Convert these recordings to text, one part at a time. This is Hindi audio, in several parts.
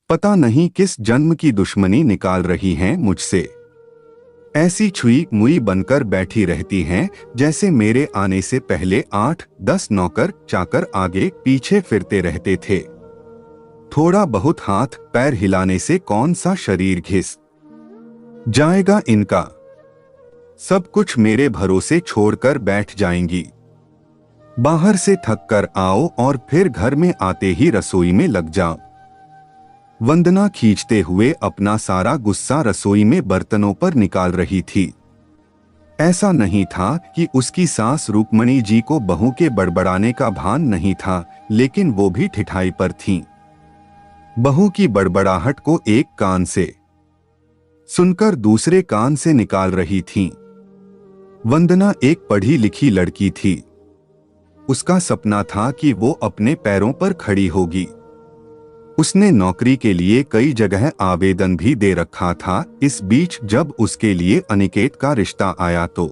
पता नहीं किस जन्म की दुश्मनी निकाल रही हैं मुझसे। ऐसी छुई मुई बनकर बैठी रहती हैं जैसे मेरे आने से पहले 8-10 नौकर चाकर आगे पीछे फिरते रहते थे। थोड़ा बहुत हाथ पैर हिलाने से कौन सा शरीर घिस जाएगा इनका। सब कुछ मेरे भरोसे छोड़कर बैठ जाएंगी। बाहर से थक कर आओ और फिर घर में आते ही रसोई में लग जाओ। वंदना खींचते हुए अपना सारा गुस्सा रसोई में बर्तनों पर निकाल रही थी। ऐसा नहीं था कि उसकी सास रुक्मणी जी को बहू के बड़बड़ाने का भान नहीं था, लेकिन वो भी ठिठाई पर थीं। बहू की बड़बड़ाहट को एक कान से सुनकर दूसरे कान से निकाल रही थीं। वंदना एक पढ़ी लिखी लड़की थी। उसका सपना था कि वो अपने पैरों पर खड़ी होगी। उसने नौकरी के लिए कई जगह आवेदन भी दे रखा था। इस बीच जब उसके लिए अनिकेत का रिश्ता आया तो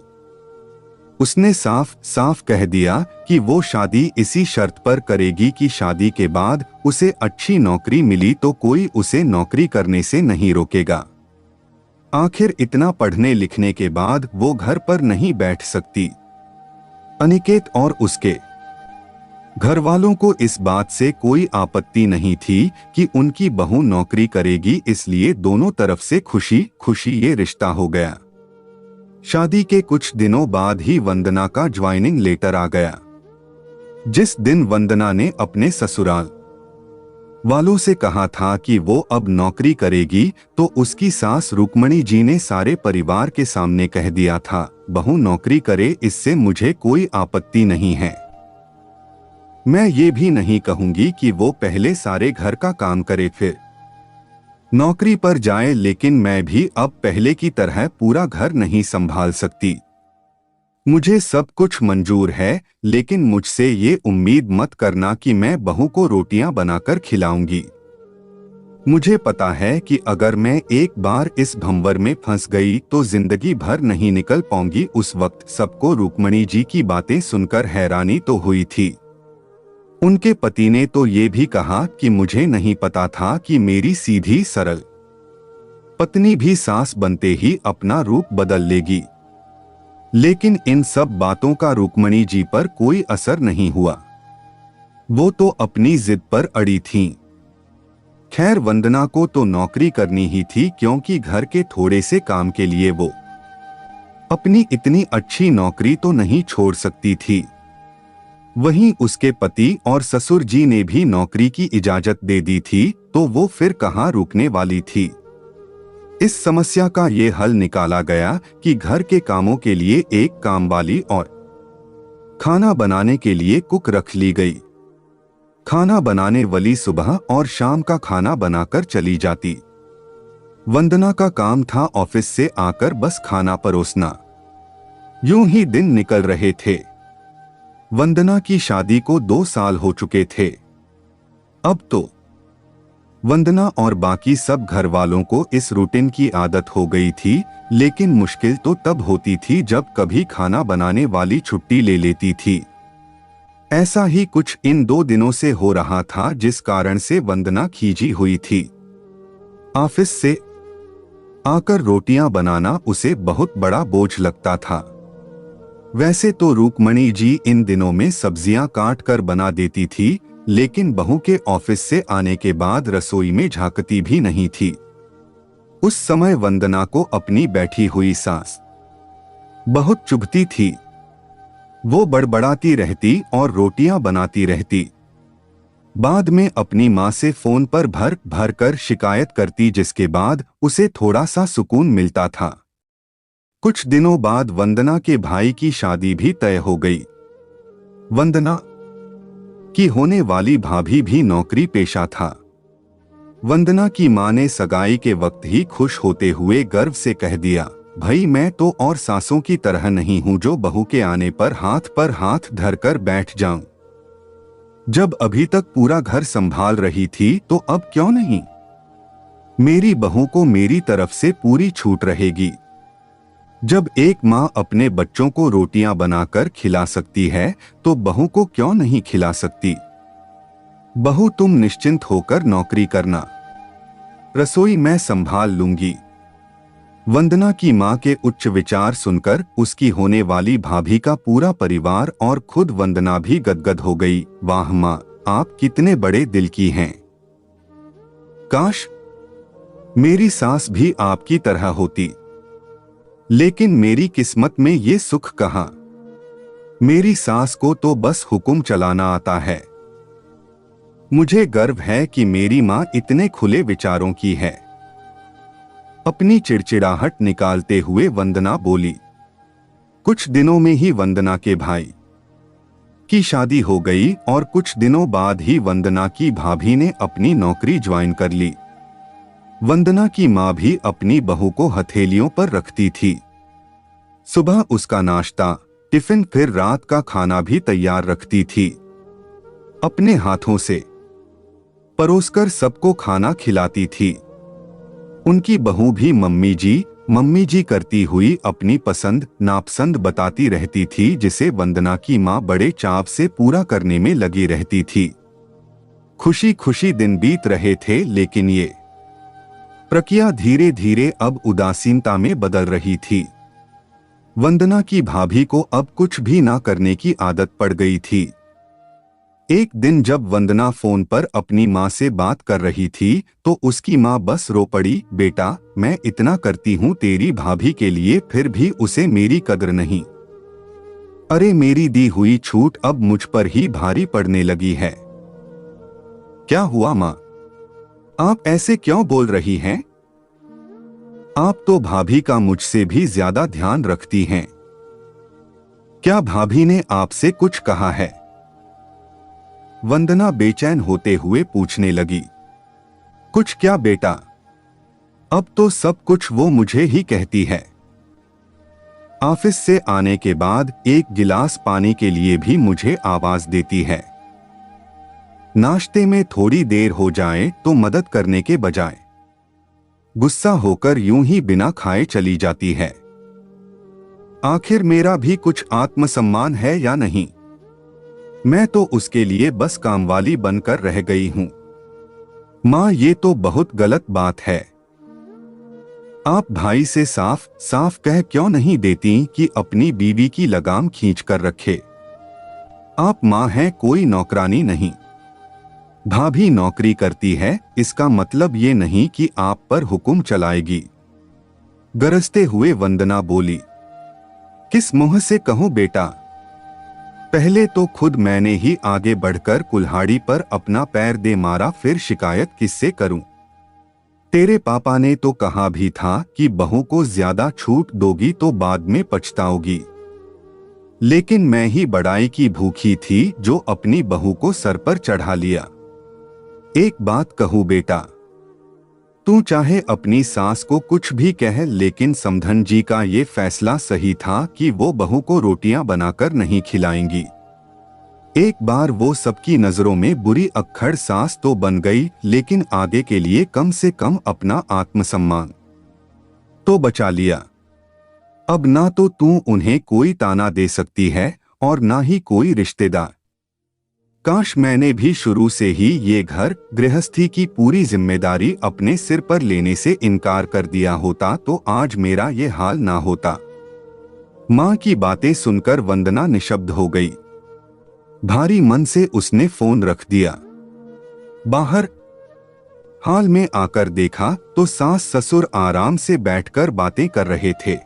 उसने साफ साफ कह दिया कि वो शादी इसी शर्त पर करेगी कि शादी के बाद उसे अच्छी नौकरी मिली तो कोई उसे नौकरी करने से नहीं रोकेगा। आखिर इतना पढ़ने लिखने के बाद वो घर पर नहीं बैठ सकती। अनिकेत और उसके घर वालों को इस बात से कोई आपत्ति नहीं थी कि उनकी बहू नौकरी करेगी, इसलिए दोनों तरफ से खुशी खुशी ये रिश्ता हो गया। शादी के कुछ दिनों बाद ही वंदना का ज्वाइनिंग लेटर आ गया। जिस दिन वंदना ने अपने ससुराल वालों से कहा था कि वो अब नौकरी करेगी तो उसकी सास रुक्मणी जी ने सारे परिवार के सामने कह दिया था, बहू नौकरी करे इससे मुझे कोई आपत्ति नहीं है। मैं ये भी नहीं कहूंगी कि वो पहले सारे घर का काम करे फिर नौकरी पर जाए, लेकिन मैं भी अब पहले की तरह पूरा घर नहीं संभाल सकती। मुझे सब कुछ मंजूर है, लेकिन मुझसे ये उम्मीद मत करना कि मैं बहू को रोटियां बनाकर खिलाऊंगी। मुझे पता है कि अगर मैं एक बार इस भंवर में फंस गई तो जिंदगी भर नहीं निकल पाऊंगी। उस वक्त सबको रुक्मणी जी की बातें सुनकर हैरानी तो हुई थी। उनके पति ने तो ये भी कहा कि मुझे नहीं पता था कि मेरी सीधी सरल पत्नी भी सास बनते ही अपना रूप बदल लेगी। लेकिन इन सब बातों का रुक्मणी जी पर कोई असर नहीं हुआ। वो तो अपनी जिद पर अड़ी थीं। खैर वंदना को तो नौकरी करनी ही थी, क्योंकि घर के थोड़े से काम के लिए वो अपनी इतनी अच्छी नौकरी तो नहीं छोड़ सकती थी। वहीं उसके पति और ससुर जी ने भी नौकरी की इजाजत दे दी थी, तो वो फिर कहाँ रुकने वाली थी। इस समस्या का ये हल निकाला गया कि घर के कामों के लिए एक कामवाली और खाना बनाने के लिए कुक रख ली गई। खाना बनाने वाली सुबह और शाम का खाना बनाकर चली जाती। वंदना का काम था ऑफिस से आकर बस खाना परोसना। यूं ही दिन निकल रहे थे। वंदना की शादी को 2 साल हो चुके थे। अब तो वंदना और बाकी सब घर वालों को इस रूटीन की आदत हो गई थी, लेकिन मुश्किल तो तब होती थी जब कभी खाना बनाने वाली छुट्टी ले लेती थी। ऐसा ही कुछ इन 2 दिनों से हो रहा था, जिस कारण से वंदना खींची हुई थी। ऑफिस से आकर रोटियां बनाना उसे बहुत बड़ा बोझ लगता था। वैसे तो रुक्मणी जी इन दिनों में सब्जियां काट कर बना देती थी, लेकिन बहू के ऑफिस से आने के बाद रसोई में झांकती भी नहीं थी। उस समय वंदना को अपनी बैठी हुई सास बहुत चुभती थी। वो बड़बड़ाती रहती और रोटियां बनाती रहती। बाद में अपनी माँ से फोन पर भर भर कर शिकायत करती, जिसके बाद उसे थोड़ा सा सुकून मिलता था। कुछ दिनों बाद वंदना के भाई की शादी भी तय हो गई। वंदना की होने वाली भाभी भी नौकरी पेशा था। वंदना की मां ने सगाई के वक्त ही खुश होते हुए गर्व से कह दिया, भाई मैं तो और सासों की तरह नहीं हूं जो बहू के आने पर हाथ धरकर बैठ जाऊं। जब अभी तक पूरा घर संभाल रही थी तो अब क्यों नहीं? मेरी बहू को मेरी तरफ से पूरी छूट रहेगी। जब एक माँ अपने बच्चों को रोटियां बनाकर खिला सकती है तो बहू को क्यों नहीं खिला सकती? बहू तुम निश्चिंत होकर नौकरी करना। रसोई मैं संभाल लूंगी। वंदना की मां के उच्च विचार सुनकर उसकी होने वाली भाभी का पूरा परिवार और खुद वंदना भी गदगद हो गई। वाह मां, आप कितने बड़े दिल की हैं। काश मेरी सास भी आपकी तरह होती। लेकिन मेरी किस्मत में ये सुख कहाँ। मेरी सास को तो बस हुक्म चलाना आता है। मुझे गर्व है कि मेरी मां इतने खुले विचारों की है। अपनी चिड़चिड़ाहट निकालते हुए वंदना बोली। कुछ दिनों में ही वंदना के भाई की शादी हो गई और कुछ दिनों बाद ही वंदना की भाभी ने अपनी नौकरी ज्वाइन कर ली। वंदना की मां भी अपनी बहू को हथेलियों पर रखती थी। सुबह उसका नाश्ता, टिफिन, फिर रात का खाना भी तैयार रखती थी। अपने हाथों से परोसकर सबको खाना खिलाती थी। उनकी बहू भी मम्मी जी करती हुई अपनी पसंद नापसंद बताती रहती थी, जिसे वंदना की मां बड़े चाव से पूरा करने में लगी रहती थी। खुशी खुशी दिन बीत रहे थे, लेकिन ये प्रक्रिया धीरे धीरे अब उदासीनता में बदल रही थी। वंदना की भाभी को अब कुछ भी ना करने की आदत पड़ गई थी। एक दिन जब वंदना फोन पर अपनी मां से बात कर रही थी तो उसकी मां बस रो पड़ी। बेटा, मैं इतना करती हूं तेरी भाभी के लिए, फिर भी उसे मेरी कदर नहीं। अरे मेरी दी हुई छूट अब मुझ पर ही भारी पड़ने लगी है। क्या हुआ मां? आप ऐसे क्यों बोल रही हैं? आप तो भाभी का मुझसे भी ज्यादा ध्यान रखती हैं। क्या भाभी ने आपसे कुछ कहा है? वंदना बेचैन होते हुए पूछने लगी। कुछ क्या बेटा, अब तो सब कुछ वो मुझे ही कहती है। ऑफिस से आने के बाद एक गिलास पानी के लिए भी मुझे आवाज देती है। नाश्ते में थोड़ी देर हो जाए तो मदद करने के बजाय गुस्सा होकर यूं ही बिना खाए चली जाती है। आखिर मेरा भी कुछ आत्मसम्मान है या नहीं? मैं तो उसके लिए बस कामवाली बनकर रह गई हूं। मां, ये तो बहुत गलत बात है। आप भाई से साफ साफ कह क्यों नहीं देती कि अपनी बीवी की लगाम खींच कर रखे? आप मां हैं, कोई नौकरानी नहीं। भाभी नौकरी करती है, इसका मतलब ये नहीं कि आप पर हुक्म चलाएगी। गरजते हुए वंदना बोली। किस मुंह से कहूं बेटा? पहले तो खुद मैंने ही आगे बढ़कर कुल्हाड़ी पर अपना पैर दे मारा, फिर शिकायत किससे करूं? तेरे पापा ने तो कहा भी था कि बहू को ज्यादा छूट दोगी तो बाद में पछताओगी। लेकिन मैं ही बड़ाई की भूखी थी जो अपनी बहू को सर पर चढ़ा लिया। एक बात कहूं बेटा, तू चाहे अपनी सास को कुछ भी कह, लेकिन समधन जी का ये फैसला सही था कि वो बहू को रोटियां बनाकर नहीं खिलाएंगी। एक बार वो सबकी नजरों में बुरी अक्खड़ सास तो बन गई, लेकिन आगे के लिए कम से कम अपना आत्मसम्मान तो बचा लिया। अब ना तो तू उन्हें कोई ताना दे सकती है और ना ही कोई रिश्तेदार। काश मैंने भी शुरू से ही ये घर गृहस्थी की पूरी जिम्मेदारी अपने सिर पर लेने से इनकार कर दिया होता तो आज मेरा ये हाल ना होता। मां की बातें सुनकर वंदना निशब्द हो गई। भारी मन से उसने फोन रख दिया। बाहर हाल में आकर देखा तो सास ससुर आराम से बैठकर बातें कर रहे थे।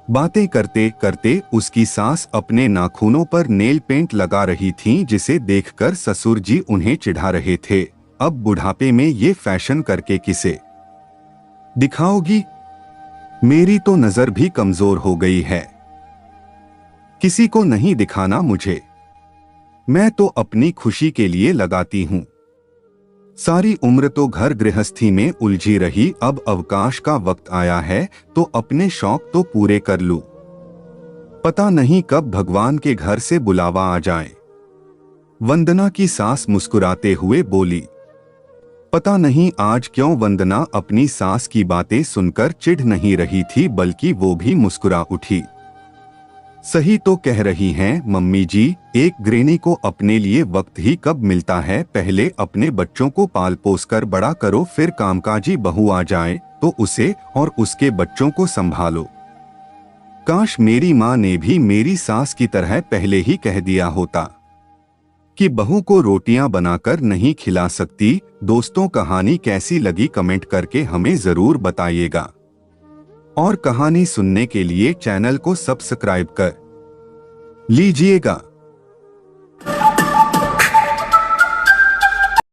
बातें करते करते उसकी सास अपने नाखूनों पर नेल पेंट लगा रही थीं, जिसे देखकर ससुर जी उन्हें चिढ़ा रहे थे। अब बुढ़ापे में ये फैशन करके किसे दिखाओगी? मेरी तो नजर भी कमजोर हो गई है। किसी को नहीं दिखाना मुझे। मैं तो अपनी खुशी के लिए लगाती हूं। सारी उम्र तो घर गृहस्थी में उलझी रही, अब अवकाश का वक्त आया है तो अपने शौक तो पूरे कर लूं। पता नहीं कब भगवान के घर से बुलावा आ जाए। वंदना की सास मुस्कुराते हुए बोली। पता नहीं आज क्यों वंदना अपनी सास की बातें सुनकर चिढ़ नहीं रही थी, बल्कि वो भी मुस्कुरा उठी। सही तो कह रही हैं मम्मी जी, एक गृहिणी को अपने लिए वक्त ही कब मिलता है। पहले अपने बच्चों को पाल पोस कर बड़ा करो, फिर कामकाजी बहू आ जाए तो उसे और उसके बच्चों को संभालो। काश मेरी माँ ने भी मेरी सास की तरह पहले ही कह दिया होता कि बहू को रोटियां बनाकर नहीं खिला सकती। दोस्तों, कहानी कैसी लगी कमेंट करके हमें जरूर बताइएगा और कहानी सुनने के लिए चैनल को सब्सक्राइब कर लीजिएगा।